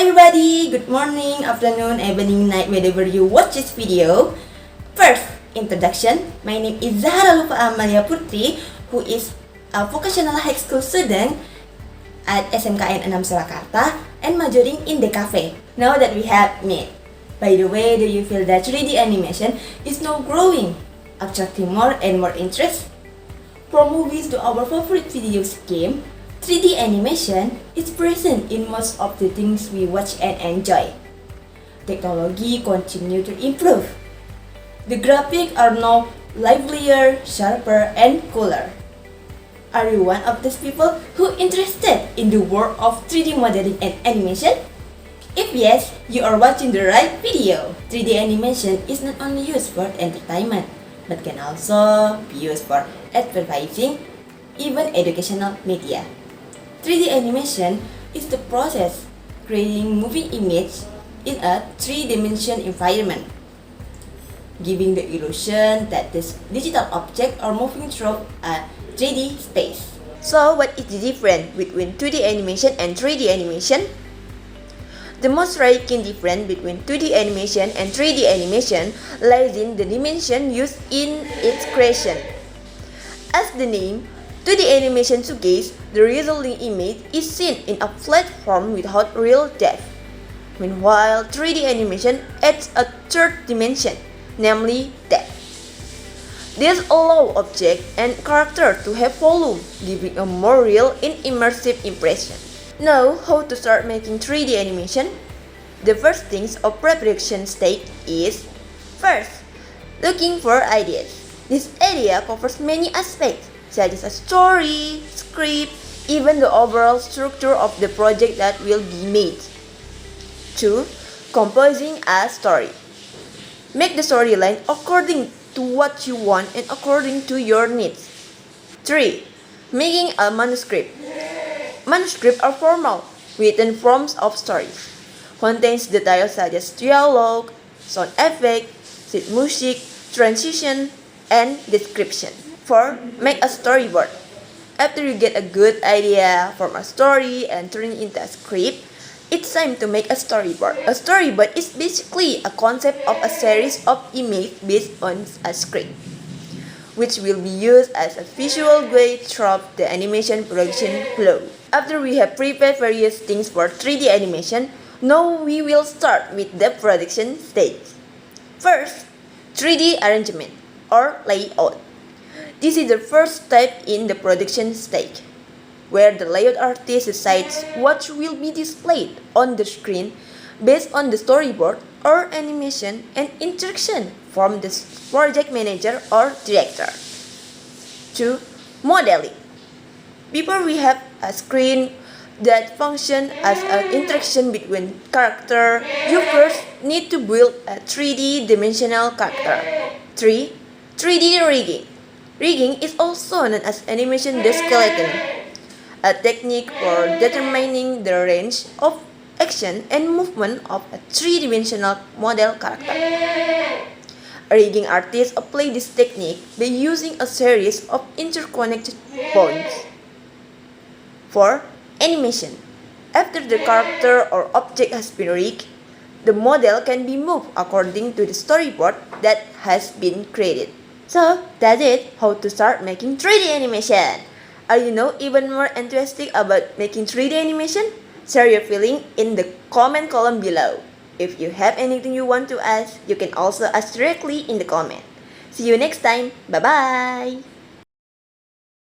Hi everybody, good morning, afternoon, evening, night, wherever you watch this video. First, introduction. My name is Zahra Lufa Amalia Putri, who is a vocational high school student at SMKN 6 Surakarta and majoring in DKV. Now that we have met, by the way, do you feel that 3D animation is now growing, attracting more and more interest? From movies to our favorite video game, 3D animation is present in most of the things we watch and enjoy. Technology continues to improve. The graphics are now livelier, sharper, and cooler. Are you one of those people who interested in the world of 3D modeling and animation? If yes, you are watching the right video. 3D animation is not only used for entertainment, but can also be used for advertising, even educational media. 3D animation is the process creating moving image in a three-dimensional environment, giving the illusion that this digital object are moving through a 3D space. So, what is the difference between 2D animation and 3D animation? The most striking difference between 2D animation and 3D animation lies in the dimension used in its creation. As the name 2D animation suggests, the resulting image is seen in a flat form without real depth. Meanwhile, 3D animation adds a third dimension, namely depth. This allows object and character to have volume, giving a more real and immersive impression. Now, how to start making 3D animation? The first things of preparation stage is, first, looking for ideas. This area covers many aspects, such as a story, script, even the overall structure of the project that will be made. 2. Composing a story. Make the storyline according to what you want and according to your needs. 3. Making a manuscript. Manuscripts are formal, written forms of stories. Contains details such as dialogue, sound effect, sheet music, transition, and description. 4. Make a storyboard. After you get a good idea from a story and turn it into a script, it's time to make a storyboard. A storyboard is basically a concept of a series of images based on a script, which will be used as a visual guide throughout the animation production flow. After we have prepared various things for 3D animation, now we will start with the production stage. First, 3D arrangement or layout. This is the first step in the production stage, where the layout artist decides what will be displayed on the screen based on the storyboard or animation and instruction from the project manager or director. 2. Modeling. Before we have a screen that functions as an interaction between characters, you first need to build a 3D dimensional character. 3. 3D rigging. Rigging is also known as animation descaling, a technique for determining the range of action and movement of a three-dimensional model character. Rigging artists apply this technique by using a series of interconnected points. 4. Animation. After the character or object has been rigged, the model can be moved according to the storyboard that has been created. So, that's it, how to start making 3D animation. Are you now even more enthusiastic about making 3D animation? Share your feeling in the comment column below. If you have anything you want to ask, you can also ask directly in the comment. See you next time. Bye-bye!